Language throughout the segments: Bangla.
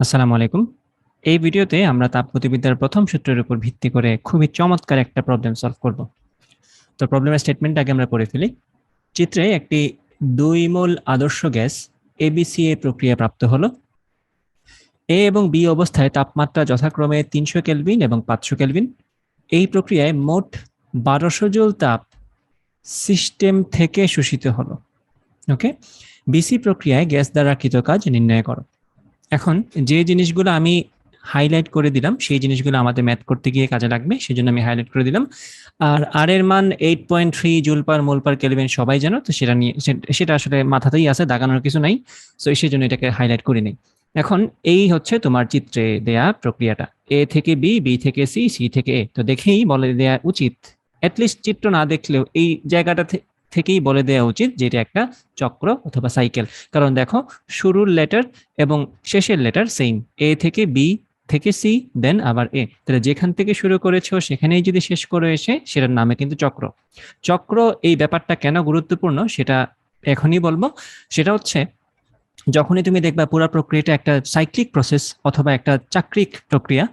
আসসালামু আলাইকুম। এই ভিডিওতে আমরা তাপগতিবিদ্যার প্রথম সূত্রের উপর ভিত্তি করে খুবই চমৎকার একটা প্রবলেম সলভ করব। তো প্রবলেমের স্টেটমেন্ট আগে আমরা পড়ে ফেলি। চিত্রে একটি 2 মোল আদর্শ গ্যাস এবিসিএ প্রক্রিয়া প্রাপ্ত হলো। এ এবং বি অবস্থায় তাপমাত্রা যথাক্রমে 300 কেলভিন এবং 500 কেলভিন। এই প্রক্রিয়ায় মোট 1200 জুল তাপ সিস্টেম থেকে শোষিত হলো। ওকে, বিসি প্রক্রিয়ায় গ্যাস দ্বারা কৃত কাজ নির্ণয় করো। এখন যে জিনিসগুলো আমি হাইলাইট করে দিলাম সেই জিনিসগুলো আমাদের ম্যাথ করতে গিয়ে কাজে লাগবে, সেজন্য আমি হাইলাইট করে দিলাম। আর আর এর মান 8.3 জুল পার মোল পার কেলভিন সবাই জানো, তো সেটা নিয়ে সেটা আসলে মাথাতেই আছে, দাগানোর কিছু নাই। তো সেই জন্য এটাকে হাইলাইট করে নেই। এখন এই হচ্ছে তোমার চিত্রে দেয়া প্রক্রিয়াটা, এ থেকে বি, বি থেকে সি, সি থেকে এ। তো দেখেই বলে দেয়া উচিত, অ্যাটলিস্ট চিত্র না দেখলেও এই জায়গাটা থেকেই বলে দেওয়া উচিত যে এটা একটা চক্র অথবা সাইকেল। কারণ দেখো, শুরুর লেটার এবং শেষের লেটার সেম, এ থেকে বি থেকে সি দেন আবার এ। তাহলে যেখান থেকে শুরু করেছো সেখানেই যদি শেষ করে এসে, সেটার নামে কিন্তু চক্র। চক্র এই ব্যাপারটা কেন গুরুত্বপূর্ণ সেটা এখনই বলবো। সেটা হচ্ছে, যখনই তুমি দেখবা পুরো প্রক্রিয়াটা একটা সাইক্লিক প্রসেস অথবা একটা চাক্রিক প্রক্রিয়া,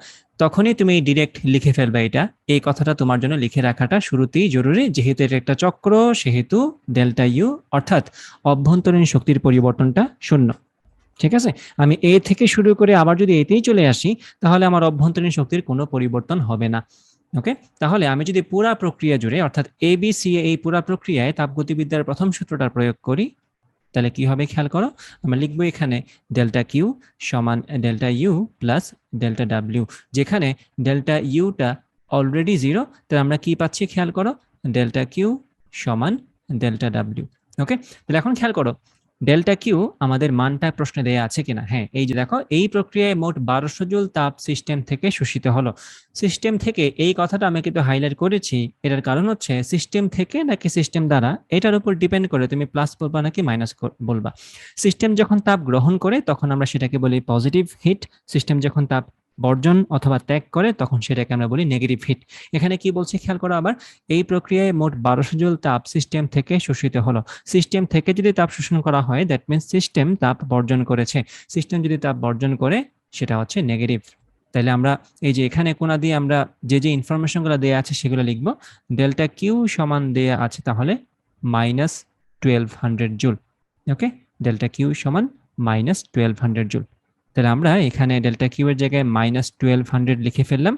তখনই তুমি ডিরেক্ট লিখে ফেলবে এটা। এই কথাটা তোমার জন্য লিখে রাখাটা শুরুতেই জরুরি, যেহেতু এটা একটা চক্র, সেহেতু ডেল্টা ইউ অর্থাৎ অভ্যন্তরীণ শক্তির পরিবর্তনটা শূন্য। ঠিক আছে, আমি এ থেকে শুরু করে আবার যদি এতেই চলে আসি, তাহলে আমার অভ্যন্তরীণ শক্তির কোনো পরিবর্তন হবে না। ওকে, তাহলে আমি যদি পুরা প্রক্রিয়া জুড়ে অর্থাৎ এবিসি এই পুরা প্রক্রিয়ায় তাপগতিবিদ্যার প্রথম সূত্রটা প্রয়োগ করি, তাহলে কি হবে খেয়াল করো। আমরা লিখবো এখানে ডেল্টা কিউ সমান delta U plus delta W, যেখানে ডেল্টা ইউটা অলরেডি 0, তাহলে আমরা কি পাচ্ছি খেয়াল করো, ডেল্টা কিউ সমান ডেল্টা ডাব্লিউ। ওকে, তাহলে এখন খেয়াল করো ডেল্টা কিউ আমাদের মানটা প্রশ্নে দেয়া আছে কিনা। হ্যাঁ, এই যে দেখো, এই প্রক্রিয়ায় মোট 1200 জুল তাপ সিস্টেম থেকে শোষিত হলো। সিস্টেম থেকে এই কথাটা আমি কিন্তু হাইলাইট করেছি, এটার কারণ হচ্ছে সিস্টেম থেকে নাকি সিস্টেম দ্বারা, এটার উপর ডিপেন্ড করে তুমি প্লাস বলবা নাকি মাইনাস বলবা। সিস্টেম যখন তাপ গ্রহণ করে তখন আমরা সেটাকে বলি পজিটিভ হিট, সিস্টেম যখন তাপ বর্জন অথবা ত্যাগ করে তখন সেটাকে আমরা বলি নেগেটিভ হিট। এখানে কি বলছি খেয়াল করো আবার, এই প্রক্রিয়ায় মোট 1200 জুল তাপ সিস্টেম থেকে শোষিত হলো। সিস্টেম থেকে যদি তাপ শোষণ করা হয়, দ্যাট মিনস সিস্টেম তাপ বর্জন করেছে। সিস্টেম যদি তাপ বর্জন করে, সেটা হচ্ছে নেগেটিভ। তাহলে আমরা এই যে এখানে কোনা দিয়ে আমরা যে যে ইনফরমেশনগুলো দেয়া আছে সেগুলো লিখবো। ডেল্টা কিউ সমান দেয়া আছে তাহলে -1200 জুল। ওকে, ডেল্টা কিউ সমান -1200 জুল। তাহলে আমরা এখানে ডেল্টা কিউ এর জায়গায় -1200 লিখে ফেললাম,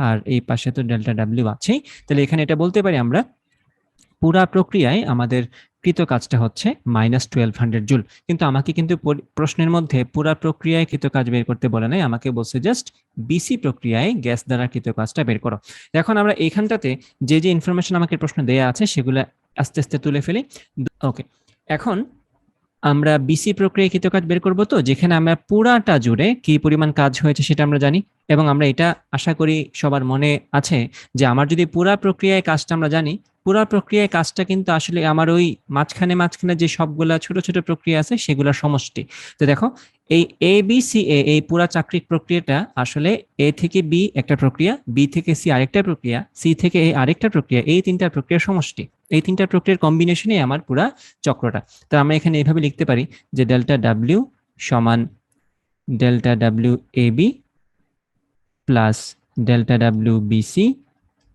আর এই পাশে তো ডেল্টা ডাব্লিউ আছেই। তাহলে এখানে এটা বলতে পারি আমরা, পুরা প্রক্রিয়ায় আমাদের কৃত কাজটা হচ্ছে -1200 জুল। কিন্তু আমাকে কিন্তু প্রশ্নের মধ্যে পুরা প্রক্রিয়ায় কৃত কাজ বের করতে বলে নাই, আমাকে বলছে জাস্ট বিসি প্রক্রিয়ায় গ্যাস দ্বারা কৃত কাজটা বের করো। এখন আমরা এইখানটাতে যে যে ইনফরমেশন আমাকে প্রশ্ন দেয়া আছে সেগুলো আস্তে আস্তে তুলে ফেলি। ওকে, এখন আমরা বিসি প্রক্রিয়ায় কৃত কাজ বের করবো, তো যেখানে আমরা পুরাটা জুড়ে কি পরিমাণ কাজ হয়েছে সেটা আমরা জানি, এবং আমরা এটা আশা করি সবার মনে আছে যে আমার যদি পুরা প্রক্রিয়ায় কাজটা আমরা জানি, পুরা প্রক্রিয়ায় কাজটা কিন্তু আসলে আমার ওই মাঝখানে মাঝখানে যে সবগুলা ছোট ছোট প্রক্রিয়া আছে সেগুলোর সমষ্টি। তো দেখো, এই এ বি সি এ এই পুরা চাকরিক প্রক্রিয়াটা আসলে এ থেকে বি একটা প্রক্রিয়া, বি থেকে সি আরেকটা প্রক্রিয়া, সি থেকে এ আরেকটা প্রক্রিয়া, এই তিনটা প্রক্রিয়ার সমষ্টি। এই তিনটা প্রক্রিয়ার কম্বিনেশনে আমার পুরা চক্রটা। তো আমরা এখানে এইভাবে লিখতে পারি যে ডেল্টা ডাব্লিউ সমান delta W A B plus delta W BC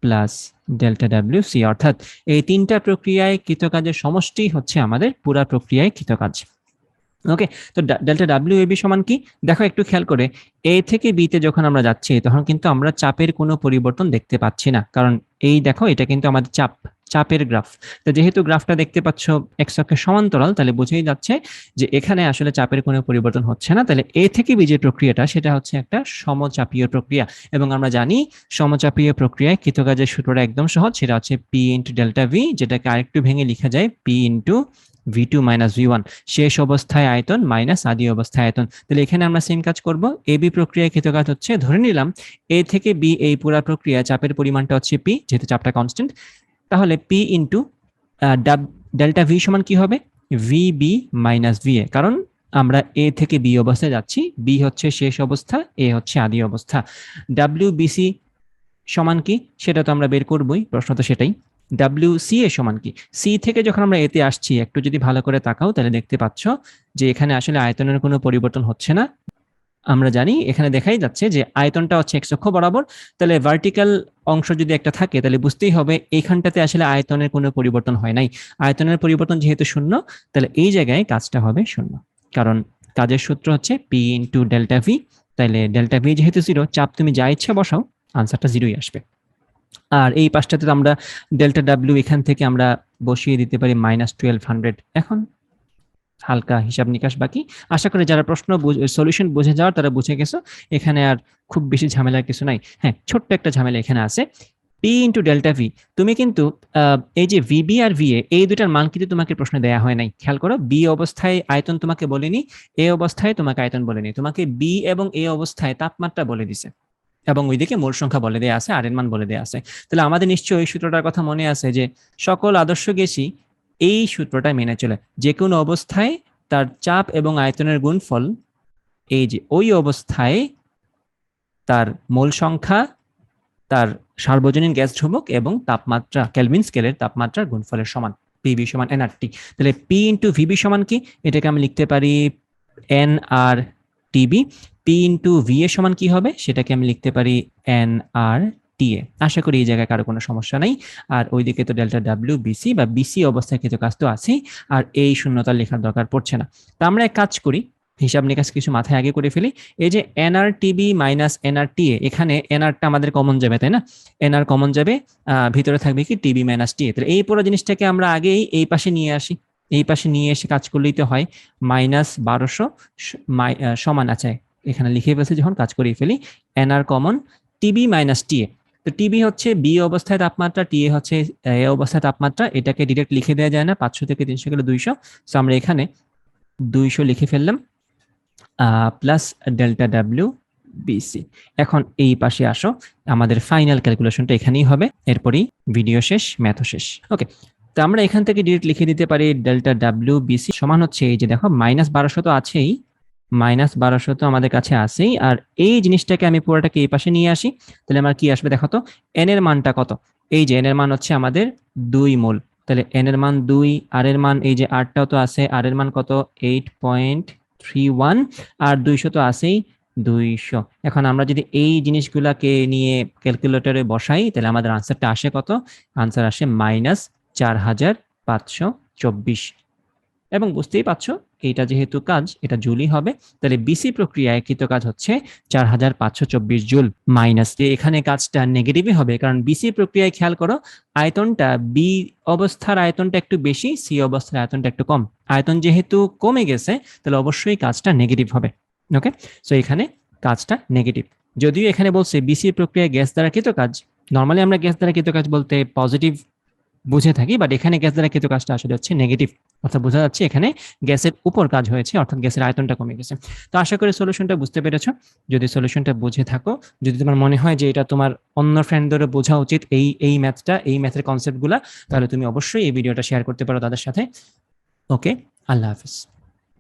plus delta W C, অর্থাৎ এই তিনটা প্রক্রিয়ায় কৃতকাজের সমষ্টি হচ্ছে আমাদের পুরা প্রক্রিয়ায় কৃতকাজ। ওকে, তো ডেল্টা ডাব্লিউ এ বি সমান কি দেখো একটু খেয়াল করে, এ থেকে বি তে যখন আমরা যাচ্ছি তখন কিন্তু আমরা চাপের কোনো পরিবর্তন দেখতে পাচ্ছি না, কারণ এই দেখো এটা কিন্তু আমাদের চাপের গ্রাফ। তো যেহেতু গ্রাফটা দেখতে পাচ্ছ এক্স অক্ষের সমান্তরাল, তাহলে বুঝেই যাচ্ছে যে এখানে আসলে চাপের কোনো পরিবর্তন হচ্ছে না। তাহলে এ থেকে বি যে প্রক্রিয়াটা সেটা হচ্ছে একটা সমচাপীয় প্রক্রিয়া, এবং আমরা জানি সমচাপীয় প্রক্রিয়ায় কৃতকাজের সূত্রটা একদম সহজ, সেটা হচ্ছে পি ইন্টু ডেল্টা ভি, যেটাকে আরেকটু ভেঙে লেখা যায় P into V2 minus V1, শেষ অবস্থায় আয়তন মাইনাস আদি অবস্থায় আয়তন। তাহলে এখানে আমরা সেম কাজ করব। এ বি প্রক্রিয়ায় কৃত কাজ হচ্ছে, ধরে নিলাম এ থেকে বি এই পুরা প্রক্রিয়া চাপের পরিমাণটা হচ্ছে পি, যেহেতু চাপটা কনস্ট্যান্ট, তাহলে পি ইন্টু ডেল্টা ভি সমান কি হবে, ভিবি মাইনাস ভিএ, কারণ আমরা এ থেকে বি অবস্থায় যাচ্ছি, বি হচ্ছে শেষ অবস্থা, এ হচ্ছে আদি অবস্থা। ডাব্লিউ বিসি সমান কি সেটা তো আমরা বের করবই, প্রশ্ন তো সেটাই। ডাব্লিউ সি এ সমান কি, সি থেকে যখন আমরা এতে আসছি একটু যদি ভালো করে তাকাও তাহলে দেখতে পাচ্ছ যে এখানে আসলে আয়তনের কোনো পরিবর্তন হচ্ছে না, আমরা জানি এখানে দেখাই যাচ্ছে যে আয়তনটা হচ্ছে এক্স অক্ষ বরাবর, তাহলে ভার্টিক্যাল অংশ যদি একটা থাকে তাহলে বুঝতেই হবে এইখানটাতে আসলে আয়তনের কোনো পরিবর্তন হয় নাই। আয়তনের পরিবর্তন যেহেতু শূন্য, তাহলে এই জায়গায় কাজটা হবে শূন্য, কারণ কাজের সূত্র হচ্ছে পি ইন্টু ডেল্টা ভি। তাহলে ডেল্টা ভি যেহেতু জিরো, চাপ তুমি যা ইচ্ছা বসাও, আনসারটা জিরোই আসবে। আর এই পাশটাতে আমরা ডেল্টা ডাব্লিউ এখান থেকে আমরা বসিয়ে দিতে পারি -1200। এখন হালকা হিসাব নিকাশ বাকি। আশা করি যারা প্রশ্ন সলিউশন বুঝে যাওয়ার তারা বুঝে গেছো, এখানে আর খুব বেশি ঝামেলার কিছু নাই। হ্যাঁ, ছোট্ট একটা ঝামেলা এখানে আছে, পি ইন্টু ডেল্টা ভি। তুমি কিন্তু এই যে ভিবি আর ভিএ এই দুটার মান কিন্তু তোমাকে প্রশ্নে দেয়া হয় নাই। খেয়াল করো, বি অবস্থায় আয়তন তোমাকে বলেনি, এ অবস্থায় তোমাকে আয়তন বলেনি, তোমাকে বি এবং এ অবস্থায় তাপমাত্রা বলে দিছে, এবং ওইদিকে মোল সংখ্যা বলে দেয়া আছে, আর এর মান বলে দেয়া আছে। তাহলে আমাদের নিশ্চয়ই ওই সূত্রটার কথা মনে আছে যে সকল আদর্শ গ্যাসই এই সূত্রটা মেনে চলে। যে কোনো অবস্থায় তার চাপ এবং আয়তনের গুণফল এই যে ওই অবস্থায় তার মোল সংখ্যা, তার সার্বজনীন গ্যাস ধ্রুবক এবং তাপমাত্রা, কেলভিন স্কেলের তাপমাত্রার গুণফলের সমান। পিভি সমান এনআরটি। তাহলে পি ইন্টু ভিবি সমান কি? এটাকে আমি লিখতে পারি N R TB. P into V A সমান কি হবে? সেটাকে আমি লিখতে পারি এন আর টিএ। আশা করি এই জায়গায় কারো কোনো সমস্যা নাই। আর ওইদিকে তো ডেল্টা ডাব্লিউ বিসি বা বিসি অবস্থায় কিছু কাজ তো আছেই, আর এই শূন্যতা লেখার দরকার পড়ছে না। তা আমরা এক কাজ করি, হিসাব নিকাশ কিছু মাথায় আগে করে ফেলি। এই যে NR TB minus NR TA, এখানে এনআরটা আমাদের কমন যাবে, তাই না? এনআর কমন যাবে, ভিতরে থাকবে কি টিবি মাইনাস টিএ। তাহলে এই পুরো জিনিসটাকে আমরা আগেই এই পাশে নিয়ে আসি, এই পাশে নিয়ে এসে কাজ করলেই তো হয়। -1200 সমান আছে, এখানে লিখে ফেলছি যখন, কাজ করিয়ে ফেলি। NR common, TB minus TA. তো টিবি হচ্ছে বি অবস্থায় তাপমাত্রা, টিএ হচ্ছে এ অবস্থায় তাপমাত্রা। এটাকে ডিরেক্ট লিখে দেওয়া যায় না, 500 থেকে 300 গেলে 200। সো আমরা এখানে 200 লিখে ফেললাম, প্লাস ডেল্টা ডাব্লিউ বিসি। এখন এই পাশে আসো, আমাদের ফাইনাল ক্যালকুলেশনটা এখানেই হবে, এরপরই ভিডিও শেষ, ম্যাথও শেষ। ওকে, তো আমরা এখান থেকে ডিরেক্ট লিখে দিতে পারি ডেল্টা ডাব্লিউ বিসি সমান হচ্ছে, এই যে দেখো -1200 তো আছেই, -1200 তো আমাদের কাছে আছেই, আর এই জিনিসটাকে আমি পুরোটাকে এই পাশে নিয়ে আসি। তাহলে আমার কি আসবে দেখো তো, এন এর মানটা কত? এই যে এন এর মান হচ্ছে আমাদের 2 মোল। তাহলে এন এর মান 2, আর এর মান এই যে আরটাও তো আছে, আর এর মান কত? 8.31, আর 200 তো আছেই, 200। এখন আমরা যদি এই জিনিসগুলাকে নিয়ে ক্যালকুলেটরে বসাই, তাহলে আমাদের আনসারটা আসে কত? আনসার আসে -4524। এবং বুঝতেই পারছো, এইটা যেহেতু কাজ, এটা জুলই হবে। তাহলে বিসি প্রক্রিয়ায় কৃত কাজ হচ্ছে 4524 জুল। মাইনাস যে এখানে কাজটা নেগেটিভই হবে, কারণ বিসি প্রক্রিয়ায় খেয়াল করো, আয়তনটা বি অবস্থার আয়তনটা একটু বেশি, সি অবস্থার আয়তনটা একটু কম। আয়তন যেহেতু কমে গেছে, তাহলে অবশ্যই কাজটা নেগেটিভ হবে। ওকে, সো এখানে কাজটা নেগেটিভ। যদিও এখানে বলছে বিসি প্রক্রিয়ায় গ্যাস দ্বারা কৃত কাজ, নর্মালি আমরা গ্যাস দ্বারা কৃত কাজ বলতে পজিটিভ বুঝে থাকি, বাট এখানে গ্যাস দ্বারা কৃত কাজটা আসলে হচ্ছে নেগেটিভ। অর্থাৎ বোঝা যাচ্ছে এখানে গ্যাসের উপর কাজ হয়েছে, অর্থাৎ গ্যাসের আয়তনটা কমে গেছে। তো আশা করি সলিউশনটা বুঝতে পেরেছো। যদি সলিউশনটা বুঝে থাকো, যদি তোমার মনে হয় যে এটা তোমার অন্য ফ্রেন্ডদেরও বোঝা উচিত, এই ম্যাথটা, এই ম্যাথের কনসেপ্টগুলা, তাহলে তুমি অবশ্যই এই ভিডিওটা শেয়ার করতে পারো তাদের সাথে। ওকে, আল্লাহ হাফিজ।